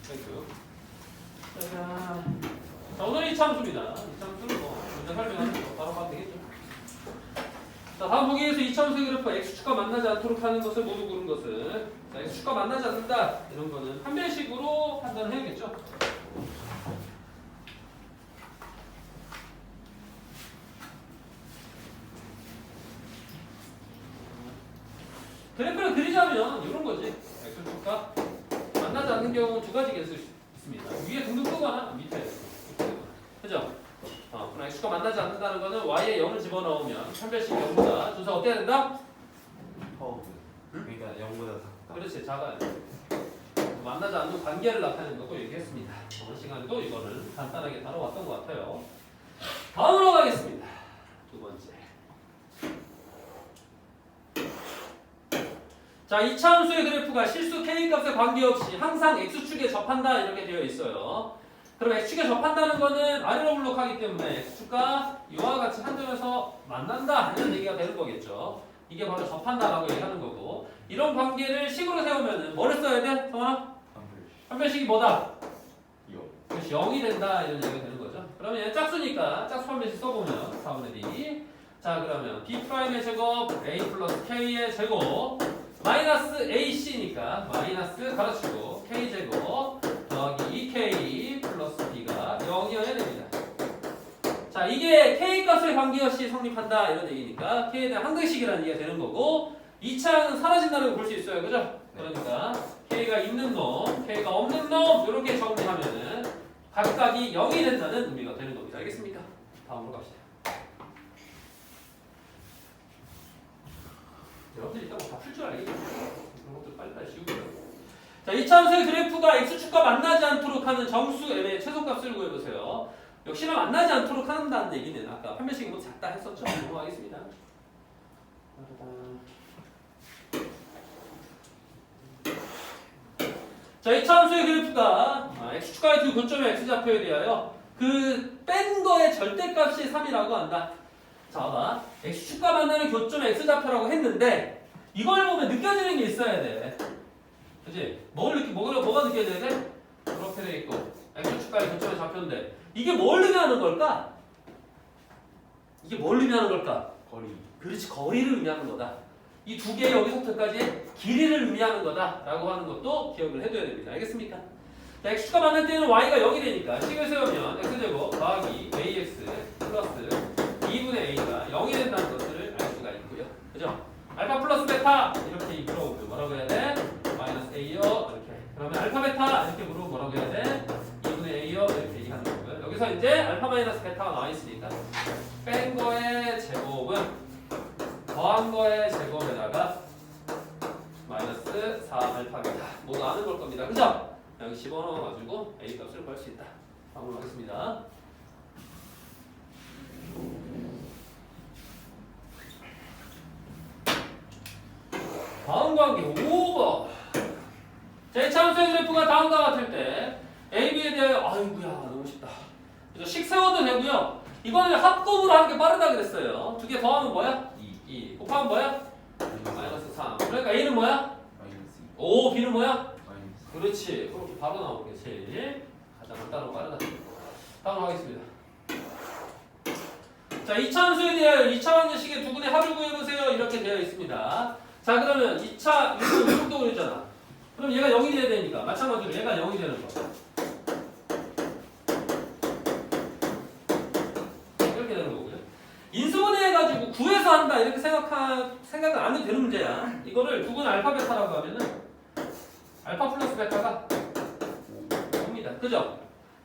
땡큐. 자, 오늘 이참수입니다. 이참수는 뭐 먼저 설명하는 거 바로 가면 되겠죠. 자, 다음 보기에서 이참수의 그래프 x축과 만나지 않도록 하는 것을 모두 고른 것을 자, x축과 만나지 않는다 이런 거는 판별식으로 판단해야겠죠. 그래프를 그리자면 이런 거지. x축과 만나지 않는 경우는 두 가지가 있을 수 있습니다. 위에 둥둥 뜨거나 밑에. 그죠? 그럼 x축과 만나지 않는다는 거는 y에 0을 집어넣으면 판별식 0보다 조사 어때야 된다? 그러니까 0보다 작다. 그렇지, 작아요. 만나지 않는 관계를 나타내는 거고 얘기했습니다. 저번 시간에도 이거를 간단하게 다뤄왔던 것 같아요. 다음으로 가겠습니다. 두 번째. 자, 이차함수의 그래프가 실수 k값에 관계없이 항상 x축에 접한다 이렇게 되어 있어요. 그럼 x축에 접한다는 거는 아래로 블록하기 때문에 x축과 이와 같이 한 점에서 만난다 이런 얘기가 되는 거겠죠. 이게 바로 접한다라고 얘기하는 거고 이런 관계를 식으로 세우면은 뭐를 써야 돼? 성원아? 판별식이 뭐다? 0이 된다 이런 얘기가 되는 거죠. 그러면 짝수니까 짝수 판별식 써보면 4분의 b 자 그러면 b'의 제곱 a 플러스 k의 제곱 마이너스 ac니까 마이너스 가로치고 k제곱 더하기 2k 플러스 b가 0이어야 됩니다. 자 이게 k값의 관계없이 성립한다 이런 얘기니까 k에 대한 항등식이라는 얘기가 되는 거고 2차는 사라진다는 걸 볼 수 있어요. 그죠? 그러니까 k가 있는 놈, k가 없는 놈 이렇게 정리하면은 각각이 0이 된다는 의미가 되는 겁니다. 알겠습니까? 다음으로 갑시다. 여러분들 일단 뭐 다 풀 줄 알겠죠? 그런 것들 빨리빨리 씌우고요. 자, 이차함수의 그래프가 x축과 만나지 않도록 하는 정수 m의 최소값을 구해보세요. 역시나 만나지 않도록 한다는 얘기는 아까 판별식이 뭐 작다 했었죠? 넘어가겠습니다. 자, 이차함수의 그래프가 x축과의 두 교점의 x좌표에 대하여 그 뺀 거의 절대값이 3이라고 한다. 자, 봐봐. x축과 만나는 교점의 x좌표라고 했는데 이걸 보면 느껴지는 게 있어야 돼. 그치? 뭐가 느껴져야 돼? 이렇게 돼 있고 x축과의 교점의 좌표인데 이게 뭘 의미하는 걸까? 이게 뭘 의미하는 걸까? 거리. 그렇지, 거리를 의미하는 거다. 이 두 개의 여기서부터까지 길이를 의미하는 거다라고 하는 것도 기억을 해둬야 됩니다. 알겠습니까? 자, x축과 만날 때는 y가 0이 되니까 식을 세우면 x제곱 더하기 ax 플러스 2분의 a가 0이 된다는 것을 알 수가 있고요. 그죠? 알파 플러스 베타 이렇게 물어보면 뭐라고 해야 돼? 마이너스 a요 이렇게. 그러면 알파 베타 이렇게 물어보면 뭐라고 해야 돼? 2분의 a요 이렇게 얘기하는 거고요. 여기서 이제 알파 마이너스 베타가 나와 있으니까 뺀 거의 제곱은 더한 거의 제곱에다가 마이너스 4 알파 베타 모두 아는 걸 겁니다. 그죠? 여기 집어넣어가지고 a 값을 구할 수 있다. 다음으로 하겠습니다. 다음 관계 5번. 자, 이차함수의 그래프가 다음과 같을 때 a, b에 대하여 아이고야 너무 쉽다. 그래서 식 세워도 되고요. 이거는 합곱으로 하는 게 빠르다 그랬어요. 두 개 더하면 뭐야? 2 곱하면 뭐야? 마이너스 3. 그러니까 a는 뭐야? 마이너스 5, b는 뭐야? 마이너스. 그렇지. 그렇게 바로 나오겠지. 가장 간단하고 빠르다. 다음 하겠습니다. 자, 2차함수에 대하여 2차 방정식의 두 분의 합을 구해보세요. 이렇게 되어 있습니다. 자, 그러면 2차 이것도 그랬잖아. 그럼 얘가 0이 돼야 되니까 마찬가지로 얘가 0이 되는 거. 이렇게 되는 거고요. 인수분해해가지고 구해서 한다 이렇게 생각은 안 해도 되는 문제야. 이거를 두 분 알파 베타라고 하면은 알파 플러스 베타가 5입니다. 그죠?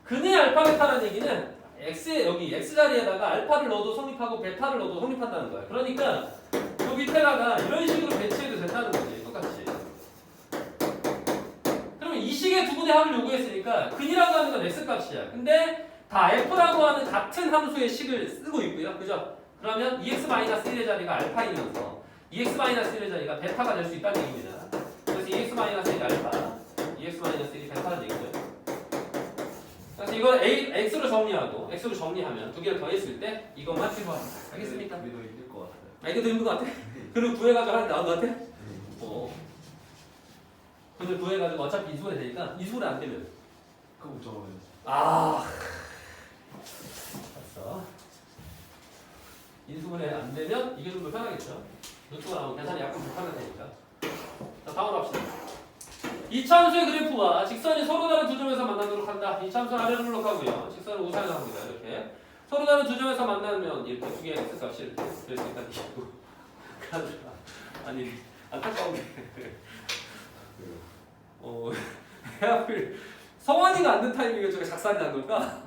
근의 알파 베타라는 얘기는 여기 x 자리에다가 알파를 넣어도 성립하고 베타를 넣어도 성립한다는 거야. 그러니까 그 밑에다가 이런 식으로 배치해도 된다는 거지. 똑같이. 그러면 이 식의 두 분의 합을 요구했으니까 근이라고 하는 건 x값이야. 근데 다 f라고 하는 같은 함수의 식을 쓰고 있고요. 그죠? 그러면 2x-1의 자리가 알파이면서 2x-1의 자리가 베타가 될 수 있다는 얘기입니다. 그래서 2x-1이 알파, 2x-1이 베타는 얘기고요. 그래서 이걸 x로 정리하면 두 개를 더했을 때 이것만 취소합니다. 알겠습니까? 이거 힘들 것 같아요. 이거 더 힘든 것 같아? 그리고 구해가지고 하는 게 나은 것 같아? 근데 구해가지고 어차피 이수분해 되니까 이수분해 안 되면 그거 저거는 아, 봤어. 인수분해 안 되면 이게 좀 더 편하겠죠. 루트가 나오면 계산이 약간 불편하니까. 자, 다음으로 합시다. 이차함수의 그래프와 직선이 서로 다른 두 점에서 만나도록 한다. 이차함수 아래로 블록하고요. 직선을 우상향 합니다. 이렇게. 서로 다른 두 점에서 만나면 이렇게 두 개의 x값이 이렇게 될 수 있다는 얘기고. 아니, 안타까운 게. 왜 하필 성환이가 안 된 타이밍에 저게 작살이 난 걸까?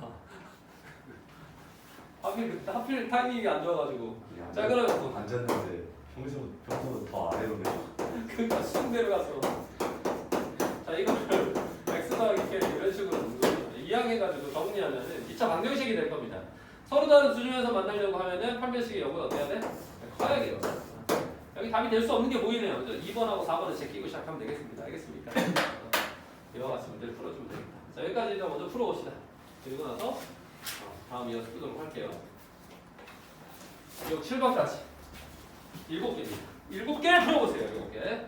하필 타이밍이 안 좋아가지고. 자, 그러면 뭐. 앉았는데 평소보다 더 아래로 내려. 그러니까 순대로 가서. 자, 이거를 x 더하기 k 이런 식으로 이항해가지고 정리하면은 2차 방정식이 될 겁니다. 서로 다른 두 점에서 만나려고 하면은 판별식의 여부가 어때야 돼? 커야 돼요. 여기 답이 될 수 없는 게 보이네요. 2번하고 4번을 제끼고 시작하면 되겠습니다. 알겠습니까? 이와 같이 문제를 풀어주면 되겠다. 자, 여기까지 일단 먼저 풀어봅시다. 그리고 나서 다음 이어서 풀도록 할게요. 이 7번까지 7개입니다. 7개를 풀어보세요. 7개.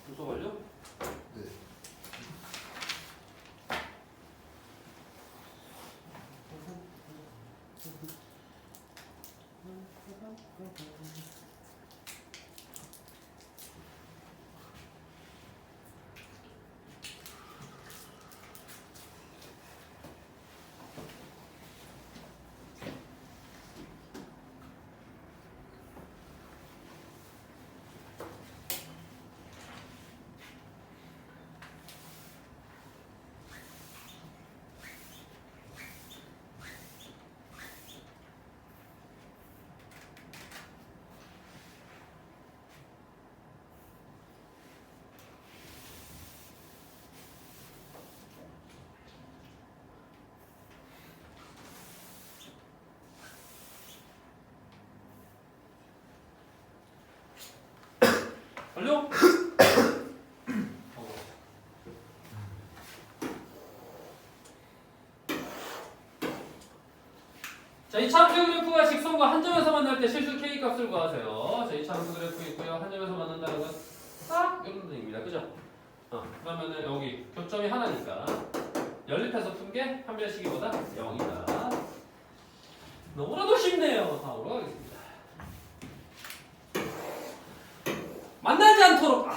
주소 완료? 네. 완료? 자, 이 참수 그래프가 직선과 한 점에서 만날 때 실수 K 값을 구하세요. 자, 이 참수 그래프 있고요. 한 점에서 만난다는 건 딱 이런 뜻입니다. 그죠? 그러면은 여기 교점이 하나니까 연립해서 푼 게 판별식이보다 0이다. 너무나도 쉽네요. 다음으로 가겠습니다. 만나지 않도록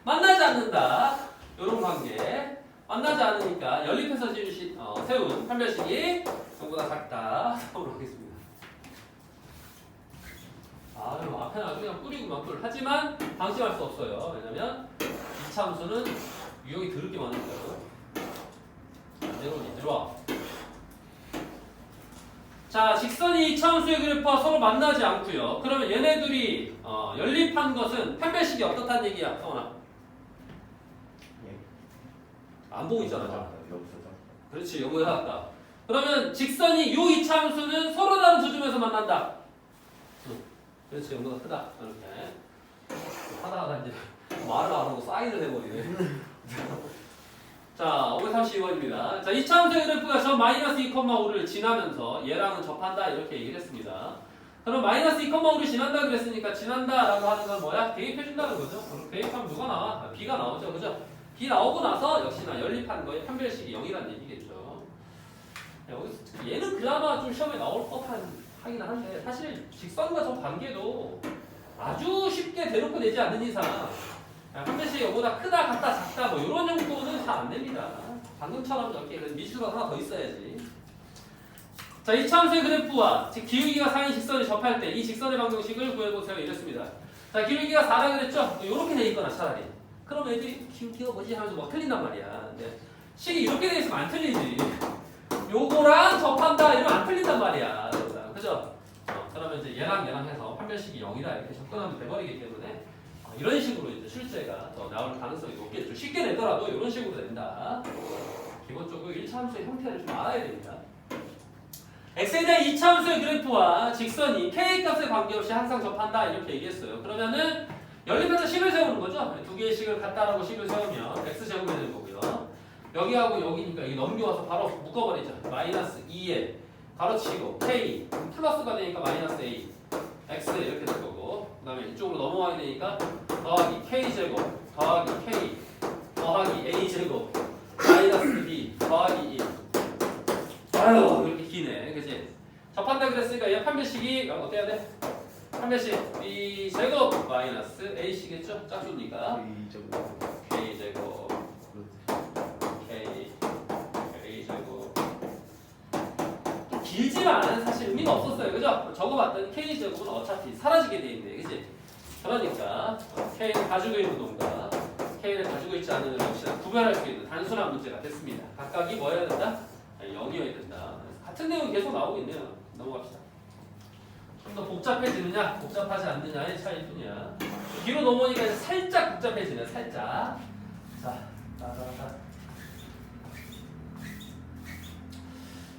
만나지 않는다. 이런 관계. 만나지 않으니까 연립해서 세운 판별식이 0보다 작다. 다음으로 가겠습니다. 아유, 앞에 나중에 그냥 뿌리고만 뿔. 하지만 방심할 수 없어요. 왜냐면 이차함수는 유형이 더럽게 많으니까요. 내려와. 자, 직선이 이차함수의 그래프와 서로 만나지 않고요. 그러면 얘네들이 연립한 것은 판별식이 어떻다는 얘기야, 성원아? 안 보고 있잖아. 그렇지, 요거에 닿았다. 그러면 직선이 요 이차함수는 서로 다른 두 점에서 만난다. 그렇지, 연구가 크다. 이렇게 하다가 이제 말을 안 하고 사인을 해버리네. 자, 532번입니다. 자, 이차함수의 그래프가 저 마이너스 2,5를 지나면서 얘랑은 접한다 이렇게 얘기를 했습니다. 그럼 마이너스 2,5를 지난다 그랬으니까 지난다라고 하는 건 뭐야? 대입해준다는 거죠. 그럼 대입하면 누가 나와? B가 나오죠, 그죠? B 나오고 나서 역시나 연립한 거에 판별식이 0이라는 얘기겠죠. 여기서 얘는 그나마 좀 시험에 나올 하긴 한데 사실 직선과 저 관계도 아주 쉽게 대놓고 내지 않는 이상 판별식이 0보다 크다, 같다, 작다 뭐 이런 정도는 잘 안 됩니다. 방금처럼 이렇게 미수가 하나 더 있어야지. 자, 이차함수의 그래프와 즉 기울기가 상인 직선을 접할 때 이 직선의 방정식을 구해보세요. 이랬습니다. 자, 기울기가 4라 그랬죠? 이렇게 돼 있거나 차라리. 그럼 애들이 기울기가 뭐지 하면서 막 틀린단 말이야. 근데 식이 이렇게 돼 있으면 안 틀리지. 요거랑 접한다 이러면 안 틀린단 말이야. 그죠? 그러면 이제 얘랑 해서 판별식이 0이다 이렇게 접근하면 돼버리기 때문에 이런 식으로 이제 출제가 더 나올 가능성이 높겠죠. 쉽게 내더라도 이런 식으로 된다. 기본적으로 1차함수의 형태를 좀 알아야 됩니다. x에 대한 2차함수의 그래프와 직선이 k 값에 관계없이 항상 접한다 이렇게 얘기했어요. 그러면은 연립해서 식을 세우는 거죠. 두 개의 식을 같다라고 식을 세우면 x제곱이 되는 거고요. 여기하고 여기니까 여기 넘겨와서 바로 묶어버리죠. 마이너스 2에 가로치고 k 플러스가 되니까 마이너스 a x 이렇게 될 거고, 그 다음에 이쪽으로 넘어가게 되니까 더하기 k제곱 더하기 k 더하기 a제곱 마이너스 b 더하기 1. 아유 이렇게 기네. 그치? 접한다 그랬으니까 얘 판별식이 어떻게 해야 돼? 판별식 b제곱 마이너스 a시겠죠? 짝수니까 k제곱 a제곱 길지만 사실 의미가 없었어요. 그죠? 적어봤더니 k제곱은 어차피 사라지게 돼 있네. 그치? 그러니까 k를 가지고 있는 놈과 k를 가지고 있지 않은 놈을 역시나 구별할 수 있는 단순한 문제가 됐습니다. 각각이 뭐 해야 된다? 0이어야 된다. 같은 내용이 계속 나오고 있네요. 넘어갑시다. 좀 더 복잡해지느냐, 복잡하지 않느냐의 차이일 뿐이야. 뒤로 넘어오니까 이제 살짝 복잡해지네, 살짝.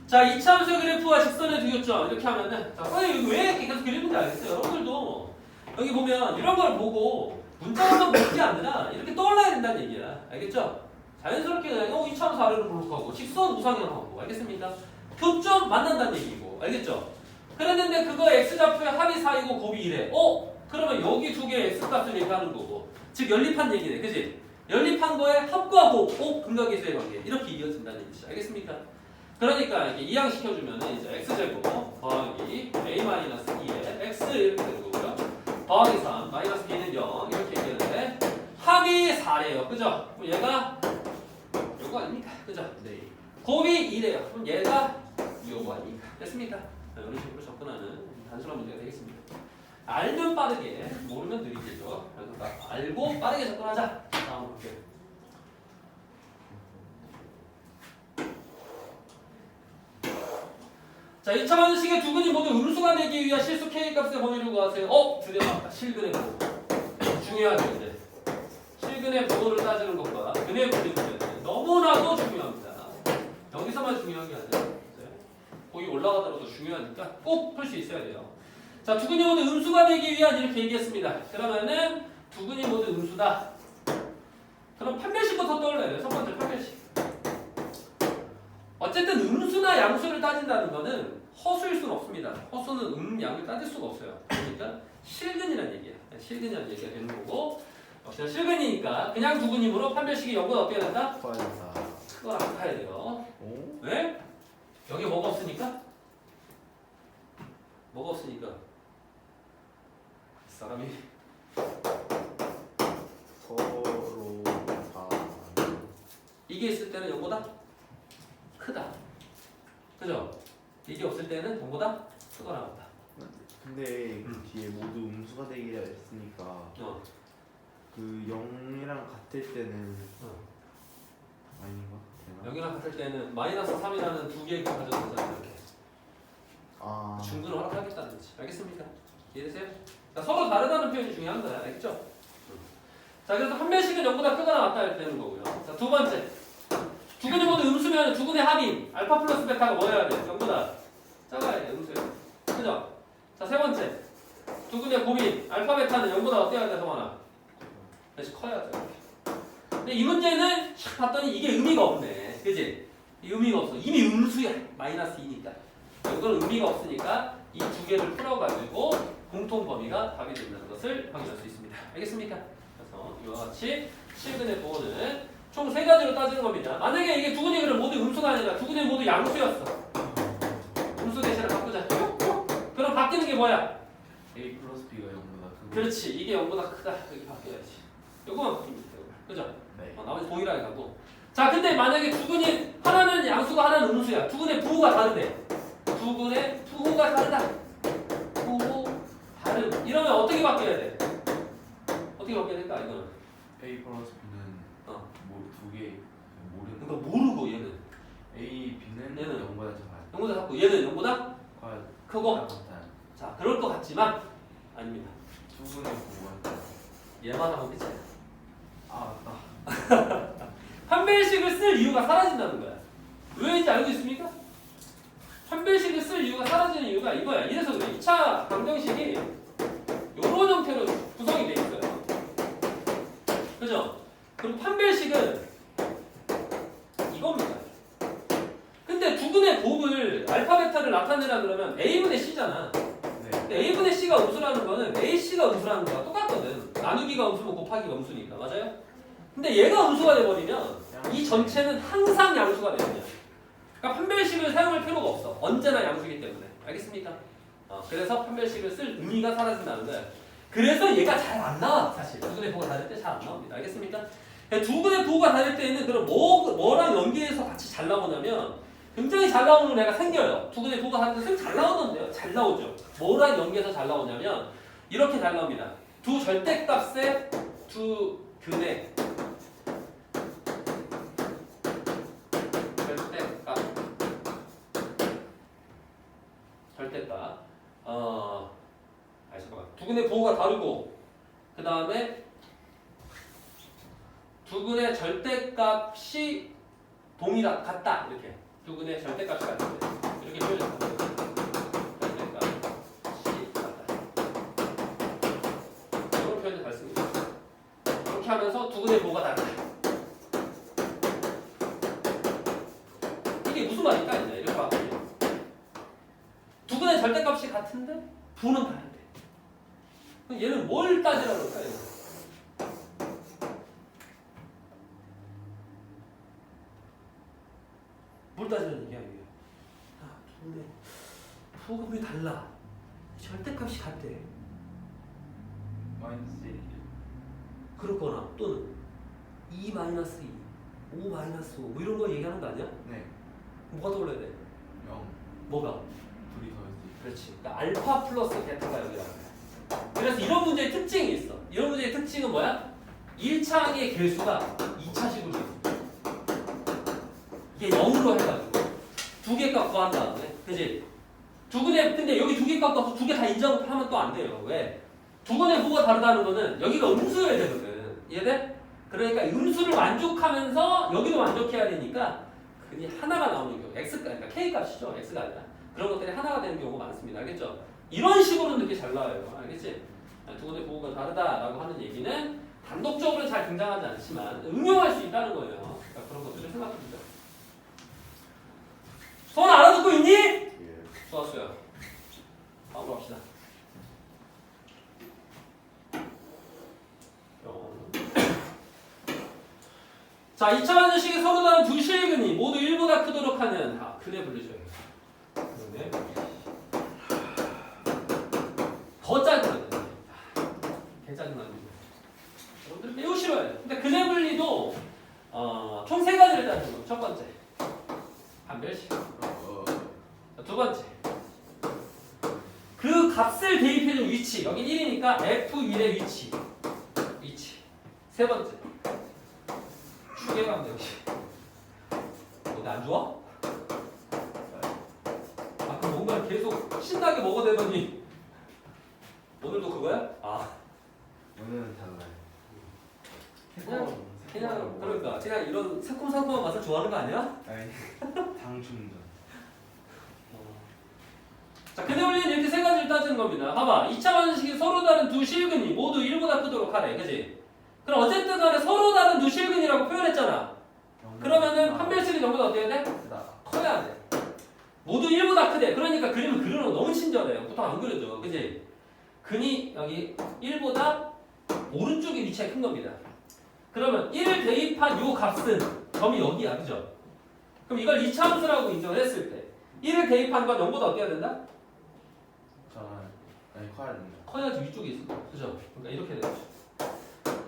자, 이차함수 그래프와 직선의 두교점 이렇게 하면은, 자, 선생님 왜 이렇게 계속 그리는지 알겠어요? 여러분들도 여기 보면 이런 걸 보고 문자로만 보는 게 아니라 이렇게 떠올라야 된다는 얘기야. 알겠죠? 자연스럽게 그냥 이차함수 아래로 볼록하고 직선 우상향 하고, 알겠습니까? 교점 만난다는 얘기고, 알겠죠? 그랬는데 그거 x좌표의 합이 4이고 곱이 1에 그러면 여기 두 개의 x값을 얘기하는 거고, 즉 연립한 얘기네, 그지? 연립한 거에 합과 곱, 근각계수의 관계 이렇게 이어진다는 얘기죠. 알겠습니까? 그러니까 이렇게 이항시켜주면 이제 x제곱 더하기 a-2에 x 이렇게 되는 거고요. 더하기 3 마이너스 b는 0 이렇게 얘기하는데 합이 4래요. 그죠? 그럼 얘가 요거 아닙니까? 그죠? 네. 곱이 2래요. 그럼 얘가 요거 아닙니까? 됐습니까? 이런 식으로 접근하는 단순한 문제가 되겠습니다. 알면 빠르게, 모르면 느리겠죠. 그러니까 알고 빠르게 접근하자. 다음으로 볼게요. 자, 2차 방정식의 두 근이 모두 음수가 되기 위한 실수 k 값의 범위를 구하세요. 드디어 나왔다. 실근의 부호. 중요하죠, 이제. 실근의 부호를 따지는 것과 근의 부호를 따지는 것. 너무나도 중요합니다. 여기서만 중요한 게 아니라 거기 올라가더라도 중요하니까 꼭 풀 수 있어야 돼요. 자, 두 근이 모두 음수가 되기 위한 이렇게 얘기했습니다. 그러면은 두근이 모두 음수다. 그럼 판별식부터 떠올라야 돼요. 첫 번째 판별식. 어쨌든 음수나 양수를 따진다는 거는 허수일 수는 없습니다. 허수는 양을 따질 수가 없어요. 그러니까 실근이라는 얘기야. 실근이라는 얘기가 되는 거고 역시나 실근이니까 그냥 두근이므로 판별식이 0보다 어떻게 된다? 과연사. 그걸 안 타야 돼요. 오? 왜? 여기 뭐가 없으니까? 뭐가 없으니까? 사람이 서로 다. 이게 있을 때는 0보다 크다. 그죠? 이게 없을 때는 0보다 크거나 같다. 근데 그 뒤에 모두 음수가 되기라 했으니까 어. 그 0이랑 같을 때는 아닌가? 되나? 여기랑 같을 때는 마이너스 3이라는 두 개의 값 가져도 되잖아요. 이렇게. 아. 중근을 허락하겠다는 거지. 알겠습니까? 이해되세요? 그러니까 서로 다르다는 표현이 중요한 거야. 알겠죠? 자, 그래서 판별식은 0보다 크거나 같다 할 때는 거고요. 자, 두 번째. 두근이 모두 음수면 두근의 합인 알파 플러스 베타가 뭐여야 돼? 0보다 작아야 돼. 음수예요. 그죠? 자, 세 번째. 두근의 곱인 알파 베타는 0보다 어때야 돼, 성환아? 다시 커야 돼. 근데 이 문제는 샥 봤더니 이게 의미가 없네. 그지? 이 의미가 없어. 이미 음수야. 마이너스 2니까. 이건 의미가 없으니까 이 두 개를 풀어가지고 공통 범위가 답이 된다는 것을 확인할 수 있습니다. 알겠습니까? 그래서 이와 같이 실근의 부호는 총 세 가지로 따지는 겁니다. 만약에 이게 두근이 그럼 모두 음수가 아니라 두근이 모두 양수였어. 음수 대신에 바꾸자. 그럼 바뀌는 게 뭐야? A 플러스 B가 0보다 크고. 그렇지. 이게 0보다 크다. 여기 바뀌어야지. 요거만 바뀝니다. 그죠? 네. 나머지 동일하게 가고. 자, 근데 만약에 두근이 하나는 양수가 하나는 음수야. 두근의 부호가 다르대. 두근의 부호가 다르다. 부호 다름. 이러면 어떻게 바뀌어야 돼? 어떻게 바뀌어야 될까? 이거는. A 플러스 B는 두 개 모르는. 그러니까 모르고 얘는 A, B는 얘는 0보다 작아요. 0보다 작고 얘는 0보다 과연 크고. 같아요. 자, 그럴 것 같지만 아닙니다. 두 분의 부호가. 얘만 하면 끝이야. 아 맞다. 판별식을 쓸 이유가 사라진다는 거야. 왜인지 알고 있습니까? 판별식을 쓸 이유가 사라지는 이유가 이거야. 이래서 그래. 2차 방정식이 이런 형태로 구성이 돼 있어요. 그죠? 그리고 판별식은 이겁니다. 근데 두근의 곱을 알파 베타를 나타내라 그러면 A분의 C잖아. 네. 근데 A분의 C가 음수라는 거는 AC가 음수라는 거랑 똑같거든. 나누기가 음수면 곱하기가 음수니까. 맞아요? 근데 얘가 음수가 돼버리면 이 전체는 항상 양수가 되는 거야. 그러니까 판별식을 사용할 필요가 없어. 언제나 양수이기 때문에. 알겠습니까? 그래서 판별식을 쓸 의미가 사라진다는 거야. 그래서 얘가 잘 안 나와. 사실 두근의 부호가 다를 때 잘 안 나옵니다. 알겠습니까? 두근의 부호가 다를 때는 그럼 뭐랑 연계해서 같이 잘 나오냐면 굉장히 잘 나오는 애가 생겨요. 두근의 부호가 다를 때 잘 나오던데요. 잘 나오죠. 뭐랑 연계해서 잘 나오냐면 이렇게 잘 나옵니다. 두 절대값의 두 근의 절대값. 잠깐만. 두근의 부호가 다르고 그 다음에 두근의 절대값이 같다. 이렇게 두근의 절대값이 같다. 이렇게 표현합니다. 절대값이 같다. 이런 표현을 잘 씁니다. 이렇게 하면서 두근의 부호가 다르다. 이게 무슨 말일까? 이제 이렇게 바꾸면 두근의 절대값이 같은데 부는 다른데. 그럼 얘는 뭘 따지라고 할까요? 뭘 따지라는 얘기야 이게? 두근의 부호가 왜 달라? 절대값이 같대. 마이너스 1. 그렇거나 또는 2 마이너스 2, 5 마이너스 5 뭐 이런 거 얘기하는 거 아니야? 네. 뭐가 떠올라야 돼? 0. 뭐가? 둘이 더했을 그렇지. 그러니까 알파 플러스 베타가 여기라는 거야. 그래서 이런 문제의 특징이 있어. 이런 문제의 특징은 뭐야? 1차항의 개수가 2차식으로 있어. 이게 0으로 해가지고 두 개 값 구한 다음에, 그지? 근데 여기 두 개 값 구해서 두 개 다 인정하면 또 안 돼요. 왜? 두근의 부호가 다르다는 거는 여기가 음수여야 되거든. 이해돼? 그러니까 음수를 만족하면서 여기도 만족해야 되니까 근이 하나가 나오는 경우, 그러니까 K 값이죠. X가 아니라. 그런 것들이 하나가 되는 경우가 많습니다. 알겠죠? 이런 식으로는 되게 잘 나와요. 알겠지? 두 군데 보호가 다르다라고 하는 얘기는 단독적으로 잘 등장하지 않지만 응용할 수 있다는 거예요. 그러니까 그런 것들을 생각해보자. 손 알아듣고 있니? 예. 좋았어요. 다음으로 갑시다. 자, 2차 방정식이 서로 다른 두 실근이 모두 1보다 크도록 하는 근의 분리죠. 네. 더 짜증나요. 개 짜증나는 거. 여러분들 매우 싫어요. 근데 근의 분리도 총 세 가지를 따지는 거. 첫 번째, 판별식. 자, 두 번째, 그 값을 대입해준 위치. 여기 1이니까 F1의 위치. 세 번째, 추계방 정식. 어디 안 좋아? 그럼 뭔가 계속 신나게 먹어대더니 오늘도 그거야? 오늘은 달라요. 그냥 그러니까 그냥 이런 새콤달콤한 맛을 좋아하는 거 아니야? 아니, 당 충전. 자, 근의 원리는 이렇게 세 가지를 따지는 겁니다. 봐봐, 2차 방정식이 서로 다른 두 실근이 모두 1보다 크도록 하래, 그지? 그럼 어쨌든 간에 서로 다른 두 실근이라고 표현했잖아. 그러면은 판별식이 전부 다 어때야 돼? 커야 돼. 모두 1보다 크대. 그러니까 그림을 그리는 거 너무 친절해요. 보통 안 그려져, 그지? 근이 여기 1보다 오른쪽에 위치해 큰 겁니다. 그러면 1 대입한 요 값은 점이 여기야, 그죠? 그럼 이걸 2차 함수라고 인정을 했을 때 1을 대입한 건 0보다 어때야 된다? 커야 된다. 커야지 위쪽에 있어, 그죠? 그러니까 이렇게 되죠.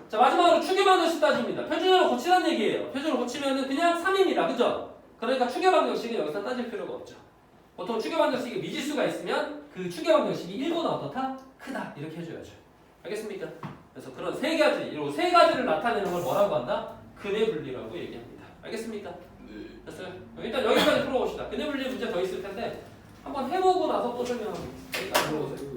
자, 마지막으로 추계 방정식 따집니다. 표준으로 고치라는 얘기예요. 표준으로 고치면은 그냥 3입니다, 그죠? 그러니까 추계 방정식은 여기서 따질 필요가 없죠. 보통 추계 방정식에 미지수가 있으면 그 추계 방정식이 1보다 어떻다? 크다, 이렇게 해줘야죠. 알겠습니까? 그래서 그런 세 가지, 이런 세 가지를 나타내는 걸 뭐라고 한다? 근의 분리라고 얘기합니다. 알겠습니까? 네. 됐어요? 일단 여기까지 풀어봅시다. 근의 분리 문제 더 있을 텐데 한번 해보고 나서 또 설명하겠습니다. 여기까지 풀어보세요.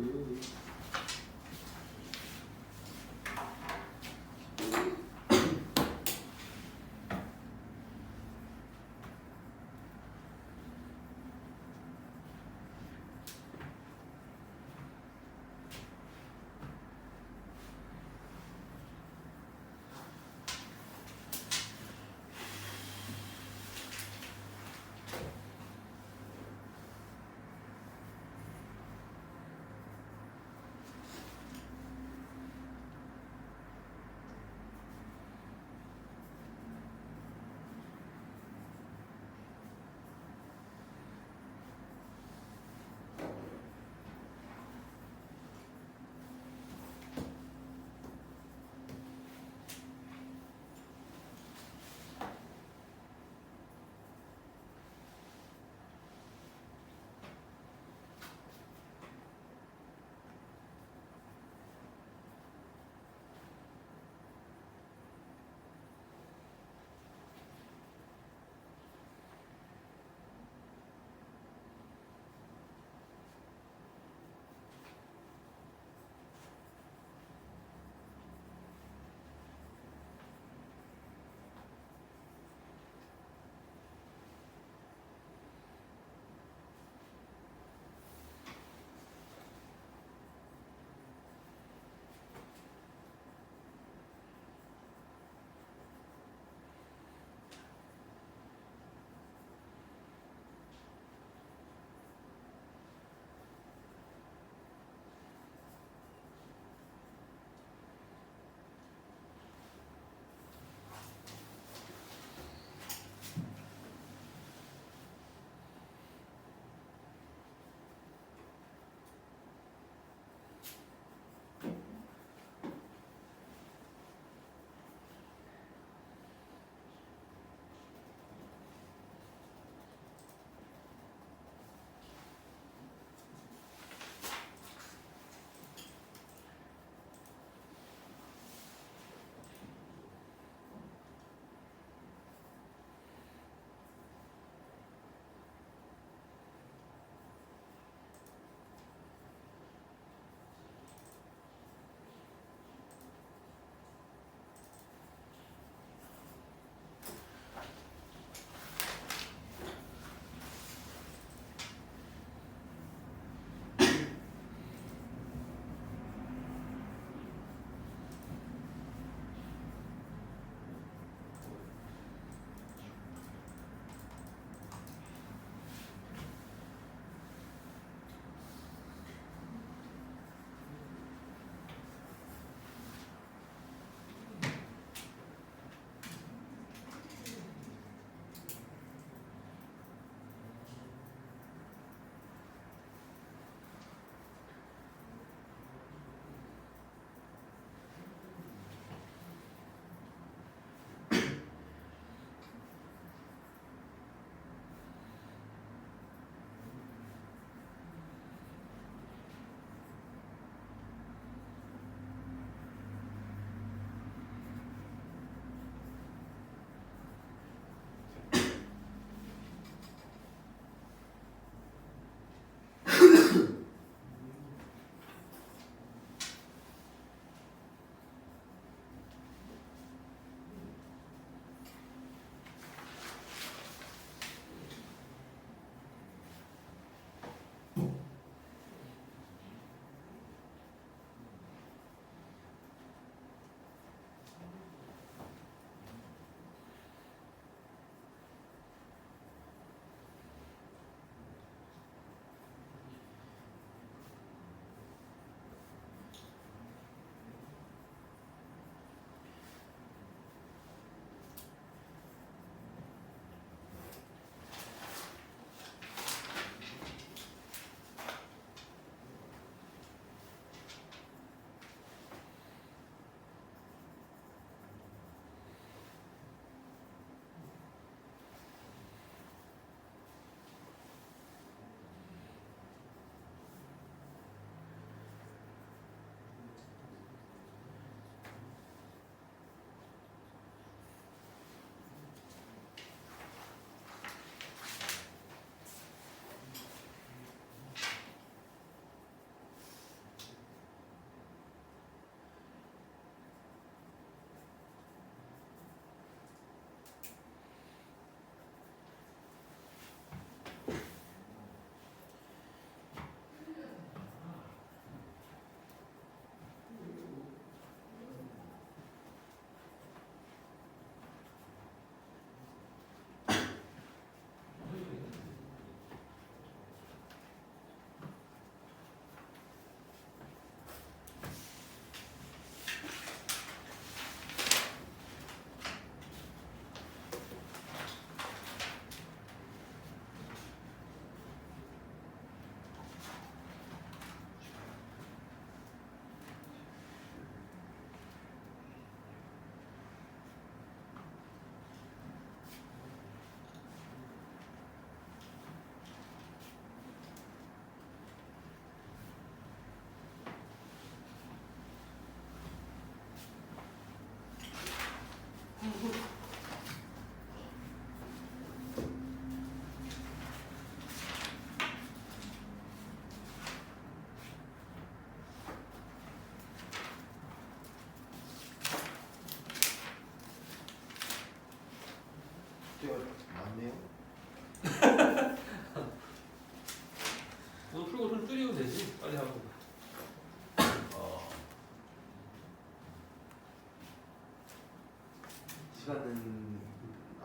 시간은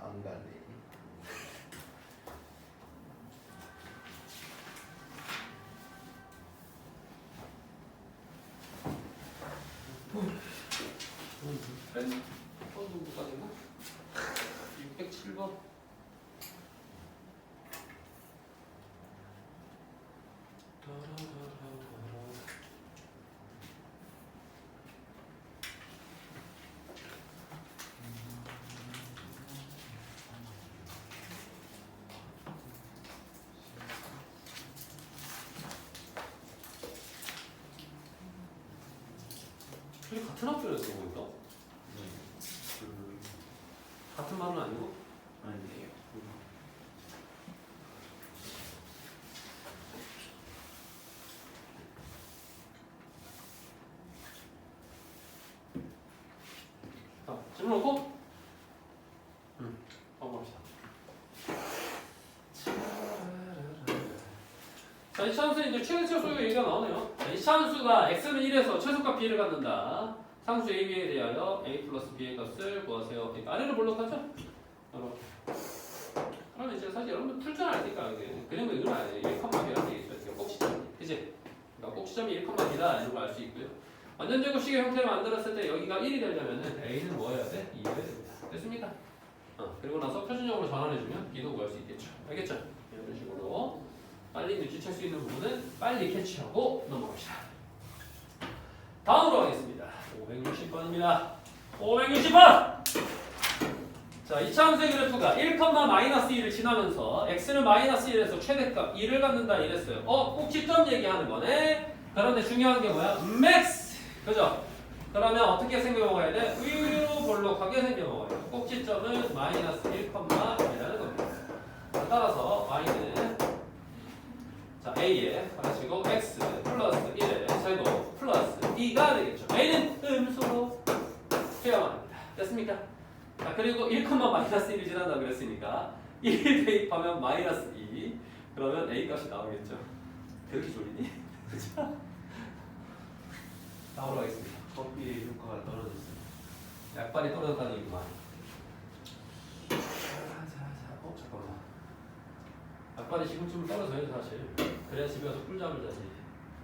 안 가네. 누가 되고 607번. 둘이 같은 학교에서 보니까 같은 반은 아니고 아니에요. 자, 질문 없고? 봅시다. 자, 이 차함수는 이제 최대 최소 얘기가 나오네요. 자, 이 차함수가 x는 1에서 최소값 b를 갖는다. 상수 a, b에 대하여 a 플러스 b의 값을 구하세요. 그러니까 아래로 볼록하죠? 이렇게. 그러면 이제 사실 여러분 풀 줄 알니까 그냥 이건 아니에요. 1,B라는 게 있어요. 꼭지점. 그치? 그러니까 꼭지점이 1,B다 이런 걸 알 수 있고요. 완전 제곱식의 형태를 만들었을 때 여기가 1이 되려면은 a는 뭐 해야 돼? 2 해야 됩니다. 됐습니까? 그리고 나서 표준형으로 전환해주면 b도 구할 수 있겠죠. 알겠죠? 이런 식으로 빨리 눈치챌 수 있는 부분은 빨리 캐치하고 넘어갑시다. 다음으로 하겠습니다. 560번입니다. 560번! 자, 이차함수의 그래프가 1,-1을 지나면서 x는 -1에서 최대값 2를 갖는다 이랬어요. 꼭지점 얘기하는 거네. 그런데 중요한 게 뭐야? 맥스! 그죠? 그러면 어떻게 생겨먹어야 돼? 위로 볼록하게 생겨먹어야 돼. 꼭지점은 -1,이라는 겁니다. 따라서 y는 자 a에 하시고 x 플러스 1의 제곱 플러스 2가 되겠죠. a는 음수로 표현만 합니다. 됐습니까? 자, 그리고 1,-1을 지난다고 그랬으니까 1 대입하면 -2 그러면 a 값이 나오겠죠. 그렇게 졸리니? 그쵸? 다음으로 가겠습니다. 커피의 효과가 떨어졌어요. 약발이 떨어졌다는 얘기구만. 잠깐만. 약발이 지금쯤 떨어져요 사실. 그래야 집에 가서 꿀잠을 자지.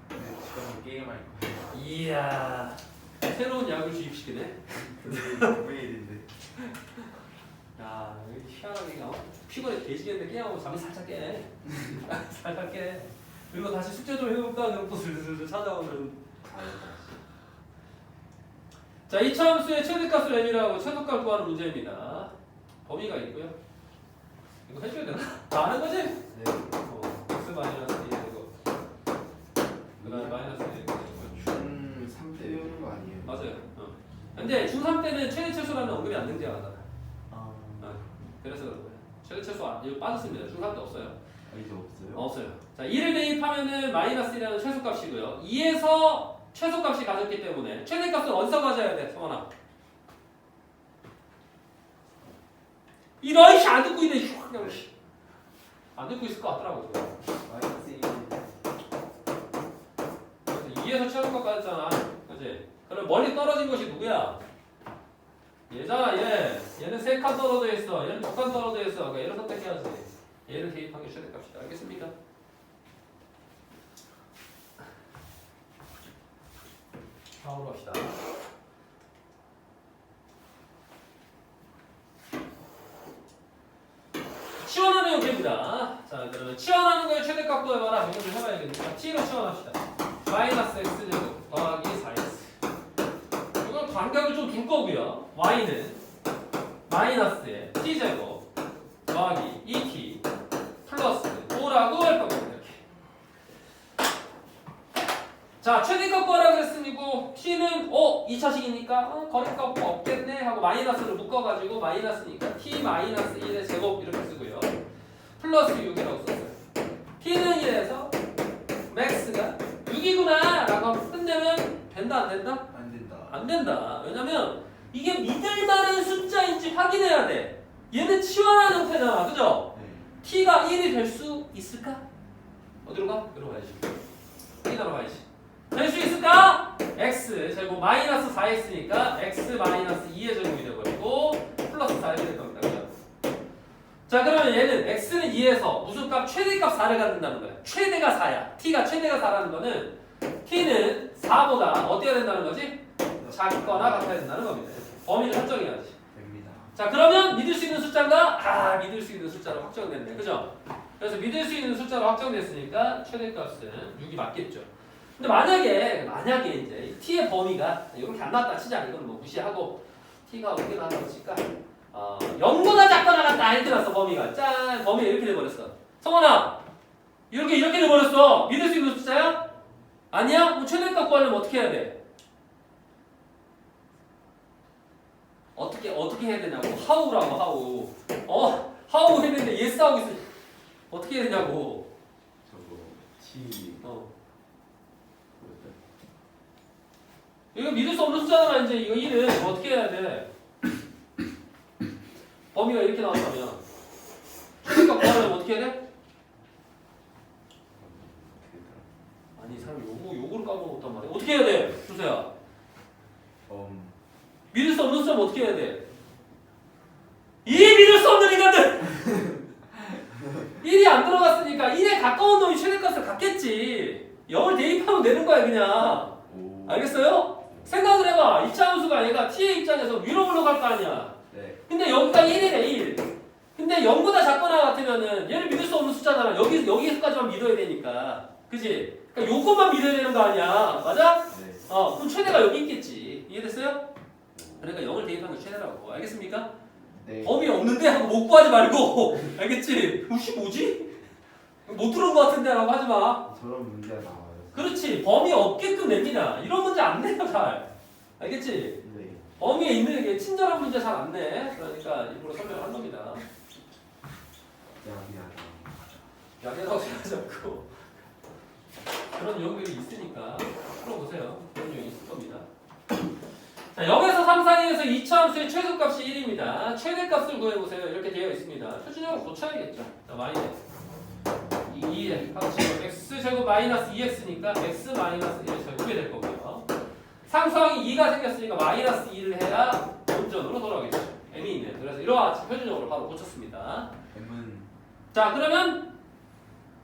지금 게임할 거예요. 이야. 새로운 약을 주입시키네. 메일인데. 야, 여기 희한하게 피곤해 개지겠는데 깨하고 잠이 살짝 깨. 살짝 깨. 그리고 다시 숙제 좀 해볼까? 그럼 또 슬슬 찾아오면. 자, 이 차함수의 최대값을 내밀하고 최소값을 구하는 문제입니다. 범위가 있고요. 이거 해줘야 되나? 다 아는 거지? 네. x 마이너스 1 되고 그 다음에 마이너스 1 되고 중3 때 배우는 거 아니에요? 맞아요. 근데 중3 때는 최대 최소라는 언급이 안 등장하잖아. 그래서 그런 거예요. 최대 최소 이거 빠졌습니다. 중3 때 없어요. 이제 없어요? 없어요. 자, 2를 대입하면은 마이너스 1이라는 최소값이고요. 2에서 최소값이 가졌기 때문에 최대값을 어디서 가져야 돼, 성원아? 이런 안 듣고 있네. 그냥 안 듣고 있을 것 같더라고. 마이너스 1. 그래서 2에서 최소값 가졌잖아. 그렇지? 그럼 멀리 떨어진 것이 누구야? 얘잖아, 얘. 얘는 3칸 떨어져 있어. 얘는 2칸 떨어져 있어. 그러니까 얘를 선택해야지. 얘를 대입한 게 최대값이다. 알겠습니까? 다음으로 갑시다. 치환하는 형태입니다. 자, 그러면 치환하는 거에 최대값 구해봐라. 이거 좀 해봐야겠네. t로 치환합시다. 마이너스 x제곱 더하기 4x. 이건 간격을 좀 둘 거고요. y는 마이너스에 t제곱 더하기 2t 플러스 5라고 할 겁니다. 이렇게. 자, 최대값 구하라 그랬으니고 t는 2차식이니까 거리값 없겠네 하고 마이너스를 묶어가지고 마이너스니까 t 마이너스 1의 제곱 이렇게 쓰고요. 플러스 6이라고 썼어요. t는 1에서 max가 6이구나 라고 끝내면 된다 안 된다? 안 된다. 안 된다. 왜냐면 이게 믿을만한 숫자인지 확인해야 돼. 얘는 치환하는 형태잖아. 그죠? 네. t가 1이 될 수 있을까? 어디로 가? 여기로 가야지. 여기로 가야지. 될 수 있을까? x 제곱 마이너스 4x니까 x 마이너스 2의 제곱이 되어버리고 플러스 알게 될 겁니다. 그죠? 자, 그러면 얘는 x는 2에서 무슨 값? 최대값 4를 갖는다는 거야. 최대가 4야. t가 최대가 4라는 거는 t는 4보다 어때야 된다는 거지? 작거나 같아야 된다는 겁니다. 범위를 설정해야지. 됩니다. 자, 그러면 믿을 수 있는 숫자인가? 믿을 수 있는 숫자로 확정됐네. 그죠? 그래서 믿을 수 있는 숫자로 확정됐으니까 최대값은 6이 맞겠죠. 근데 만약에 이제 t의 범위가 이렇게 안 나왔다 치자. 이건 뭐 무시하고 t가 어떻게 나왔다고 칠까? 0보다 작거나 같다 이렇게 났어. 범위가 짠, 범위가 이렇게 돼버렸어. 성원아, 이렇게 돼버렸어. 믿을 수 있는 숫자야? 아니야? 그럼 최대값 구하려면 어떻게 해야 돼? 어떻게 해야 되냐고. how라고. how 했는데 yes 하고 있어. 어떻게 해야 되냐고. 저거 T 이거 믿을 수 없는 숫자잖아. 이제 이거 1은 어떻게 해야 돼? 범위가 이렇게 나왔다면 최대값 구하려면 어떻게 해야 돼? 아니, 이 사람이 요거를 까먹었단 말이야. 어떻게 해야 돼? 주세요. 믿을 수 없는 숫자면 어떻게 해야 돼? 이 믿을 수 없는 인간들! 1이 안 들어갔으니까 1에 가까운 놈이 최대값을 갖겠지. 0을 대입하면 되는 거야 그냥. 알겠어요? 생각을 해봐. 이차함수가 얘가 t의 입장에서 위로 올라갈 거 아니야. 네. 근데 여기가 1이래 1. 근데 0보다 작거나 같으면은 얘를 믿을 수 없는 숫자잖아. 여기서까지만 믿어야 되니까. 그지? 그러니까 요것만 믿어야 되는 거 아니야. 맞아? 네. 그럼 최대가 여기 있겠지. 이해됐어요? 그러니까 0을 대입한 게 최대라고. 알겠습니까? 네. 범위 없는데 하고 못 구하지 말고. 알겠지? 혹시 뭐지? 못 들은 거 같은데 라고 하지 마. 저런 문제가 나와요. 그렇지. 범위 없게끔 냅니다. 이런 문제 안 내요 잘. 알겠지? 네. 범위에 있는 게 친절한 문제 잘 안 내. 그러니까 일부러 설명을 한 겁니다. 약이라고 생각하지 않고 그런 용어들이 있으니까 풀어보세요. 그런 용이 있을 겁니다. 자, 0에서 3 사이에서 2차 함수의 최소값이 1입니다. 최대값을 구해보세요. 이렇게 되어 있습니다. 표준형을 고쳐야겠죠. 자, 마이너스 2에 x제곱 마이너스 2x니까 x 마이너스 1의 제곱이 될 거고요. 상수항이 2가 생겼으니까 마이너스 2를 해야 본전으로 돌아오겠죠. m이 있네요. 그래서 이러한 표준형으로 바로 고쳤습니다. M은 자, 그러면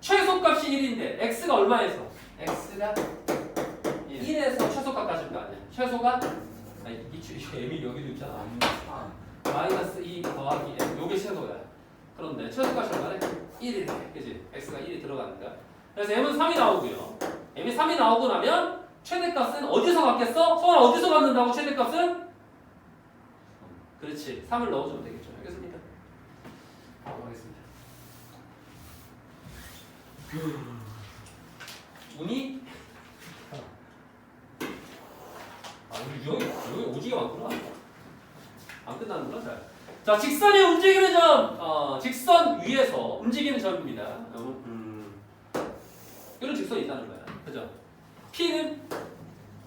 최소값이 1인데 x가 얼마에서? x가 1에서 최소값 가질 거 아니야. 최소가 이 m이 여기도 있잖아. 마이너스 2 더하기 m. 요게 최소야. 그런데 최소값이 얼마래? 1이래. 그지? x가 1이 들어가니까. 그래서 m은 3이 나오고요. m이 3이 나오고 나면 최대값은 어디서 갖겠어? 소원 어디서 갖는다고 최대값은? 그렇지. 3을 넣어주면 되겠죠. 알겠습니까? 하겠습니다. 운이? 여기 오지게 많구나. 안 끝나는구나, 잘. 자, 직선이 움직이는 점. 직선 위에서 움직이는 점입니다. 이런 직선이 있다는 거야. 그죠? P는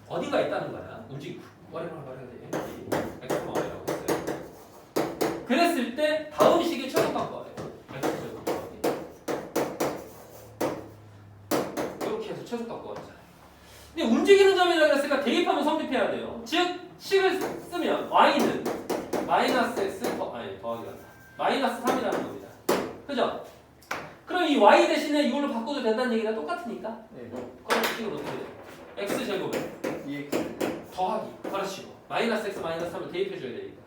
어디가 있다는 거야. 움직이고. X라고 했어요. 그랬을 때 다음 식의 최소값 구하래요. 이렇게 해서 최소값 구하자. 근데 움직이는 점이라고 했으니까 대입하면 성립해야 돼요. 즉 식을 쓰면 y는 마이너스 x 더하기 같다. 마이너스 3이라는 겁니다. 그죠? 그럼 이 y 대신에 이걸로 바꿔도 된다는 얘기랑 똑같으니까. 네. 그럼 식을 어떻게 돼요? x 제곱에 EX 더하기 그렇지고 마이너스 x 마이너스 3을 대입해줘야 되니까.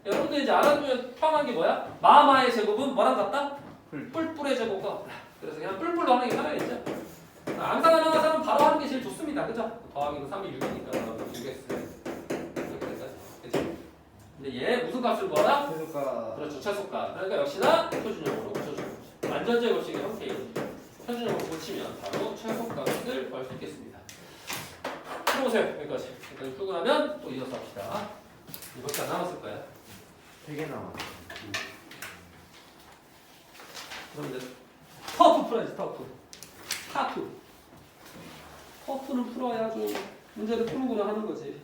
여러분들 이제 알아두면 편한 게 뭐야? 마마의 제곱은 뭐랑 같다? 뿔뿔의 제곱과 같다. 그래서 그냥 뿔뿔로 하는 게 편하겠죠? 암산 가능한 바로 하는 게 제일 좋습니다. 그죠? 더하기는 3이 6이니까 6x 이렇게 될까지. 그치? 근데 얘 무슨 값을 구하라? 최소가 그렇죠. 최소값. 그러니까 역시나 표준형으로 고쳐주는 거죠. 완전제곱식의 형태의 표준형으로 고치면 바로 최소값을 구할 수 있겠습니다. 풀어보세요. 여기까지. 여기까지 풀고 나면 또 이어서 합시다. 이것도 안 남았을 거야. 3개 남았어요. 그럼 이제 터프 풀어야지. 터프. 터프는 풀어야 좀 문제를 푸는구나 하는 거지.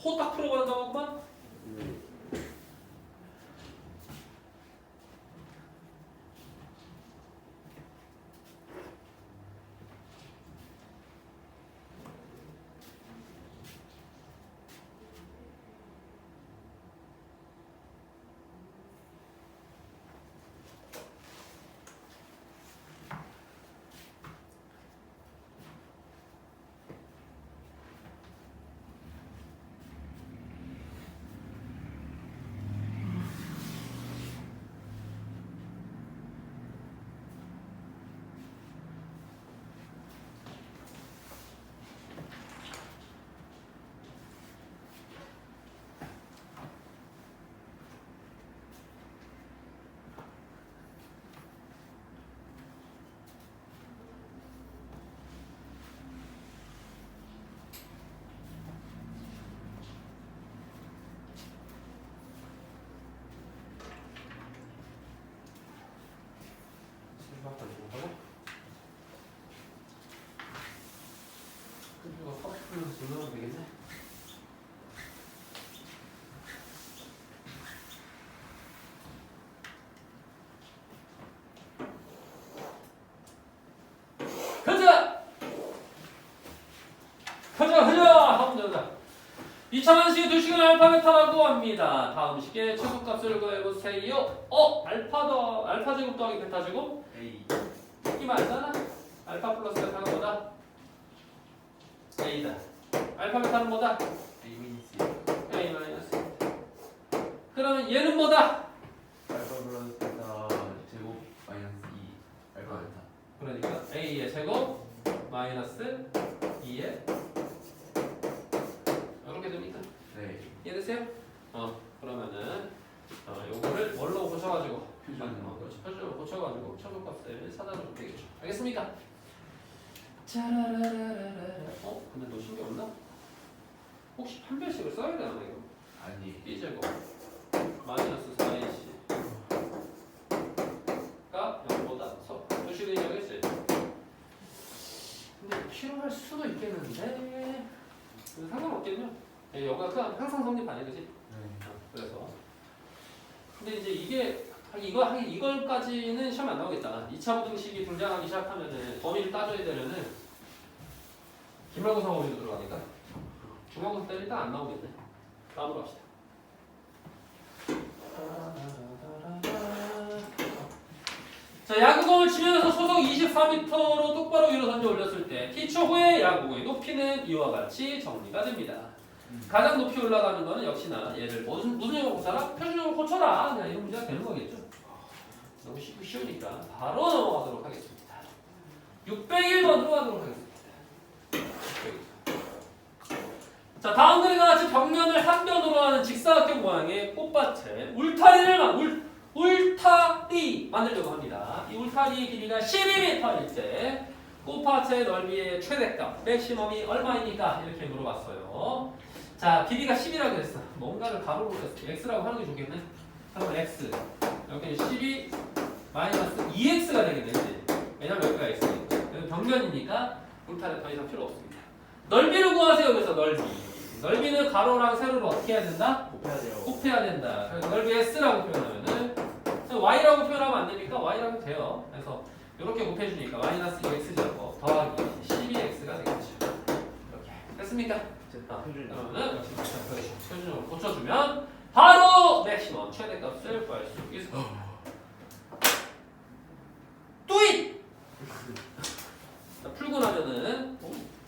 호딱 풀어간다고 하구만. 끈주가 퍼플러스 눌러면 되겠네. 가자! 하면 된다. 2차원 식의 두 식은 알파베타라고 합니다. 다음 식의 최소값을 구해보세요. 알파도 알파 제곱 더하기 베타 제곱? A. 느낌 알잖아? 알파 플러스 베타가 뭐다? A다. 알파 베타는 뭐다? A 마이너스 A 마이너스. 그러면 얘는 뭐다? 알파 플러스 베타 제곱 마이너스 2 알파 베타. 그러니까 A의 제곱 마이너스 2의 이렇게 됩니까? 네. 이해되세요? 그러면은 요거를 뭘로 고쳐가지고 그렇죠. 표준으로 고쳐가지고 최소값을 찾아주면 되겠죠. 알겠습니까? 짜라라라라라. 근데 너 신경 없나? 혹시 판별식을 써야 되나 이거? 아니. B 제곱 마이너스 4AC 가 0보다 두식의 인정했지? 근데 필요할 수도 있겠는데 상관없겠냐? 여가 항상 성립하네, 그지? 네. 그래서 근데 이제 이걸까지는 시험에 안 나오겠다. 2차 부등식이 등장하기 시작하면은 범위를 따져야 되면은 기말고사 범위로 들어가니까 중간고사 때는 일단 안 나오겠네. 다음으로 합시다. 자, 야구공을 치면서 소속 24m로 똑바로 위로 던져 올렸을 때 T초 후에 야구공의 높이는 이와 같이 정리가 됩니다. 가장 높이 올라가는 거는 역시나 얘를 무슨 용어로 고쳐라? 표준용어로 고쳐라. 그냥 이런 문제가 되는 거겠죠. 너무 쉬우니까 바로 넘어가도록 하겠습니다. 601번으로 가도록 하겠습니다. 자, 다음 그림과 같이 벽면을 한 변으로 하는 직사각형 모양의 꽃밭에 울타리 만들려고 합니다. 이 울타리의 길이가 12m일 때 꽃밭의 넓이의 최대값, 맥시멈이 얼마입니까? 이렇게 물어봤어요. 자, 길이가 10이라고 했어. 뭔가를 가로로 했어. x라고 하는 게 좋겠네. 그러면 x. 여기는 12 마이너스 2x가 되겠네. 왜냐면 여기가 x니까. 여기 벽면이니까 울타리 더 이상 필요 없습니다. 넓이를 구하세요. 그래서 넓이는 가로랑 세로로 어떻게 해야 된다? 곱해야 돼요. 곱해야 된다. 그래서 넓이 s라고 표현하면은 y라고 표현하면 안 되니까 y라고 돼요. 그래서 이렇게 곱해주니까 마이너스 2x 잡고 더하기 12x가 되겠죠. 이렇게 됐습니까? 그러면은 역시 표준으로 고쳐주면 바로 맥시멈 최대값을 구할 수 있을 겁니다. 뚜잇! 풀고 나면은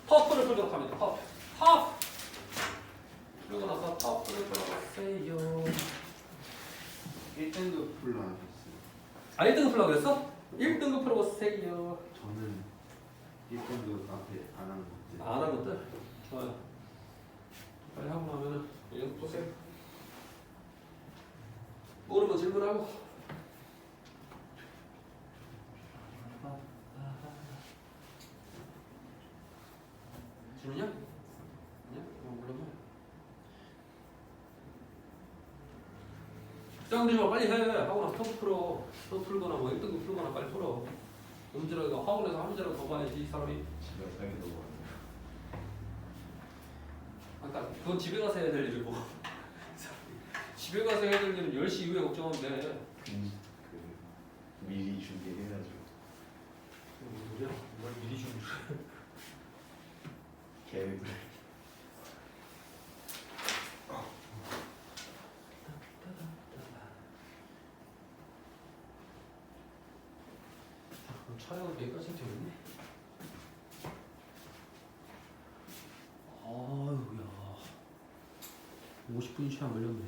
퍼프를 풀도록 합니다. 퍼프. 풀고 나서 퍼프를 풀어보세요. 1등급 풀로 하셨어요. 1등급 풀라고 그랬어? 1등급 풀어보세요. 저는 1등급 앞에 안 하는 것들. 안 한 것들? 좋아요. 빨리 하고 나면은 이거 보세요. 모르면 질문하고. 질문이야? 아니야? 그럼 물어봐. 걱정되지 마. 빨리 해. 하고 나서 또 풀어. 또 풀거나 뭐 1등급 풀거나 빨리 풀어. 문제라도 하고 나서 한 문제라도 더 봐야지 이 사람이. 제가 자기 너무 아까 그건 집에 가서 해야 될 일이고 집에 가서 해야 될 일은 10시 이후에 걱정하면 돼. 미리 준비해가지고 무슨 소리야? 뭘 미리 준비해. 계획을. 촬영은 여기까지 되겠네. 아유야 50분이 채 안 걸렸네.